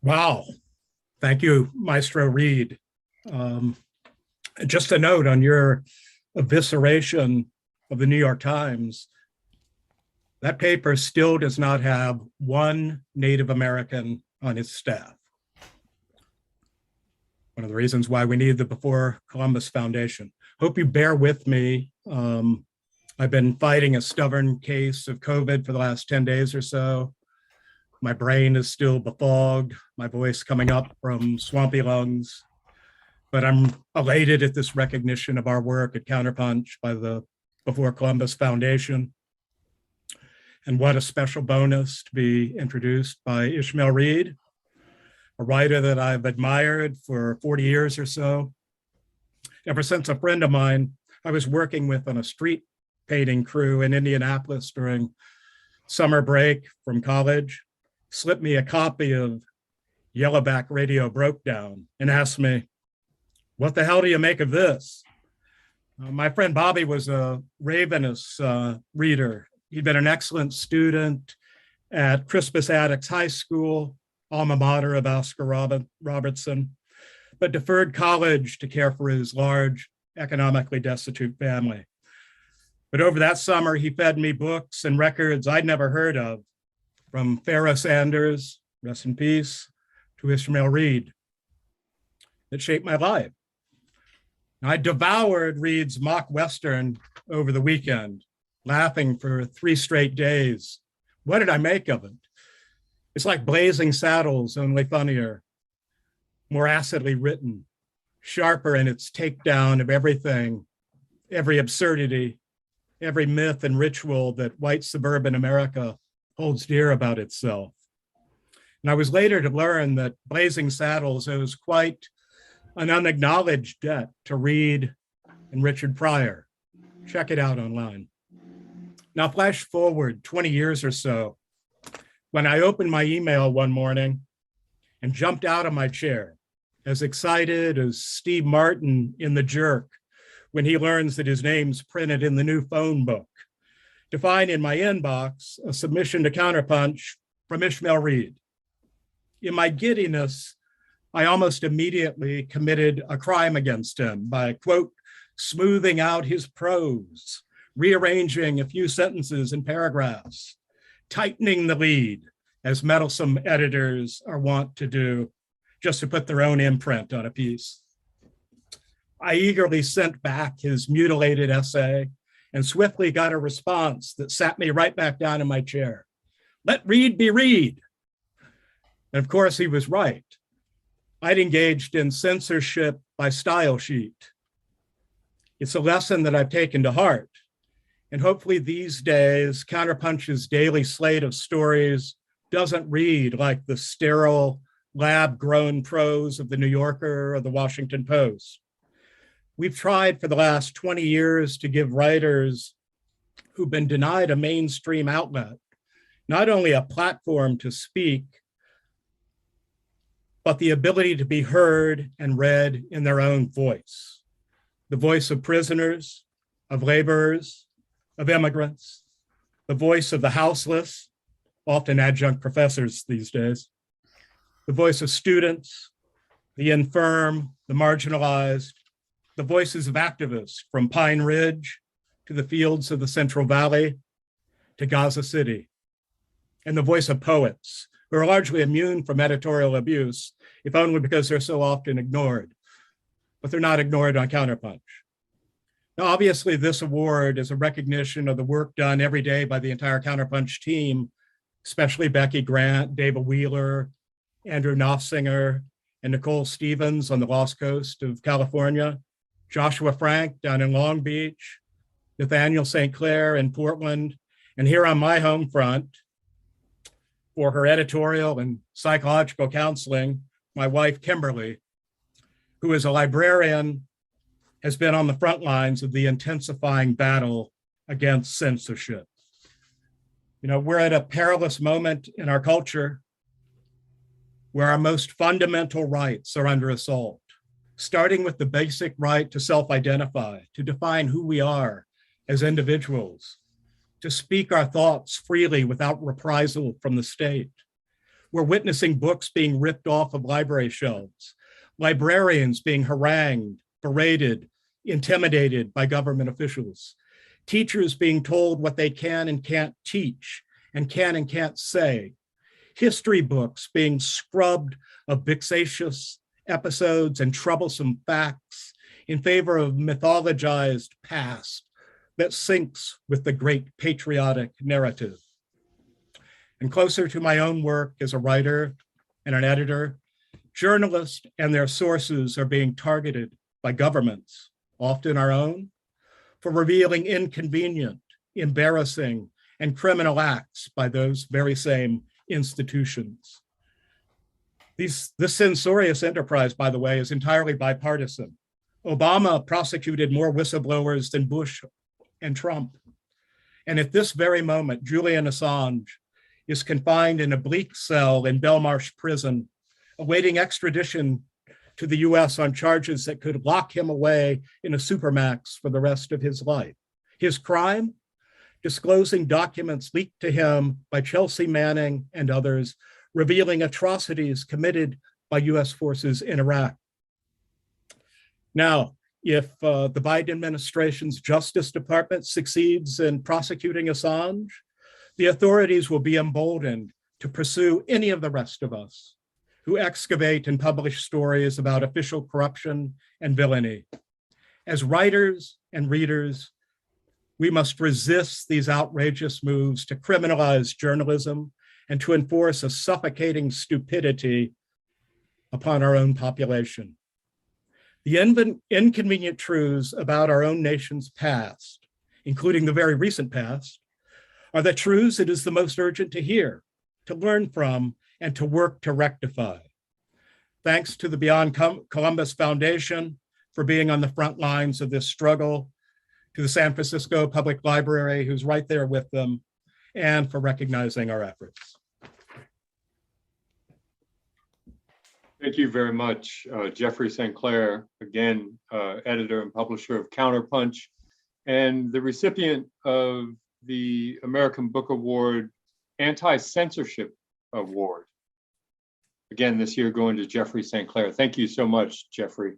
Wow. Thank you, Maestro Reed. Um, just a note on your evisceration of the New York Times, that paper still does not have one Native American on its staff. One of the reasons why we need the Before Columbus Foundation. Hope you bear with me. I've been fighting a stubborn case of COVID for the last 10 days or so. My brain is still befogged, my voice coming up from swampy lungs, but I'm elated at this recognition of our work at Counterpunch by the Before Columbus Foundation. And what a special bonus to be introduced by Ishmael Reed, a writer that I've admired for 40 years or so. Ever since a friend of mine I was working with on a street painting crew in Indianapolis during summer break from college slipped me a copy of Yellowback Radio Broke Down and asked me, "What the hell do you make of this?" My friend Bobby was a Ravenous reader. He'd been an excellent student at Crispus Attucks High School, alma mater of Oscar Robertson, but deferred college to care for his large, economically destitute family. But over that summer, he fed me books and records I'd never heard of, from Pharoah Sanders, rest in peace, to Ishmael Reed, that shaped my life. I devoured Reed's mock Western over the weekend, laughing for 3 straight days. What did I make of it? It's like Blazing Saddles, only funnier, more acidly written, sharper in its takedown of everything, every absurdity, every myth and ritual that white suburban America holds dear about itself. And I was later to learn that Blazing Saddles owes quite an unacknowledged debt to Reed and Richard Pryor. Check it out online. Now, flash forward 20 years or so, when I opened my email one morning and jumped out of my chair, as excited as Steve Martin in The Jerk when he learns that his name's printed in the new phone book, to find in my inbox a submission to Counterpunch from Ishmael Reed. In my giddiness, I almost immediately committed a crime against him by, quote, smoothing out his prose, rearranging a few sentences and paragraphs, tightening the lead, as meddlesome editors are wont to do, just to put their own imprint on a piece. I eagerly sent back his mutilated essay and swiftly got a response that sat me right back down in my chair. Let Reed be Reed. And of course, he was right. I'd engaged in censorship by style sheet. It's a lesson that I've taken to heart. And hopefully these days, Counterpunch's daily slate of stories doesn't read like the sterile, lab-grown prose of the New Yorker or the Washington Post. We've tried for the last 20 years to give writers who've been denied a mainstream outlet, not only a platform to speak, but the ability to be heard and read in their own voice. The voice of prisoners, of laborers, of immigrants, the voice of the houseless, often adjunct professors these days, the voice of students, the infirm, the marginalized, the voices of activists from Pine Ridge to the fields of the Central Valley to Gaza City, and the voice of poets who are largely immune from editorial abuse, if only because they're so often ignored, but they're not ignored on Counterpunch. Now, obviously, this award is a recognition of the work done every day by the entire Counterpunch team, especially Becky Grant, David Wheeler, Andrew Knopfsinger, and Nicole Stevens on the Lost Coast of California, Joshua Frank down in Long Beach, Nathaniel St. Clair in Portland, and here on my home front for her editorial and psychological counseling, my wife, Kimberly, who is a librarian, has been on the front lines of the intensifying battle against censorship. You know, we're at a perilous moment in our culture where our most fundamental rights are under assault, starting with the basic right to self-identify, to define who we are as individuals, to speak our thoughts freely without reprisal from the state. We're witnessing books being ripped off of library shelves, librarians being harangued, berated, intimidated by government officials, teachers being told what they can and can't teach and can't say, history books being scrubbed of vexatious episodes and troublesome facts in favor of mythologized past that syncs with the great patriotic narrative. And closer to my own work as a writer and an editor, journalists and their sources are being targeted by governments, often our own, for revealing inconvenient, embarrassing, and criminal acts by those very same institutions. This censorious enterprise, by the way, is entirely bipartisan. Obama prosecuted more whistleblowers than Bush and Trump. And at this very moment, Julian Assange is confined in a bleak cell in Belmarsh prison, awaiting extradition to the US on charges that could lock him away in a supermax for the rest of his life. His crime? Disclosing documents leaked to him by Chelsea Manning and others, revealing atrocities committed by US forces in Iraq. Now, if the Biden administration's Justice Department succeeds in prosecuting Assange, the authorities will be emboldened to pursue any of the rest of us who excavate and publish stories about official corruption and villainy. As writers and readers, we must resist these outrageous moves to criminalize journalism and to enforce a suffocating stupidity upon our own population. The inconvenient truths about our own nation's past, including the very recent past, are the truths it is the most urgent to hear, to learn from, and to work to rectify. Thanks to the Beyond Columbus Foundation for being on the front lines of this struggle, to the San Francisco Public Library, who's right there with them, and for recognizing our efforts. Thank you very much, Jeffrey St. Clair, again, editor and publisher of Counterpunch, and the recipient of the American Book Award Anti-Censorship Award. Again, this year going to Jeffrey St. Clair. Thank you so much, Jeffrey.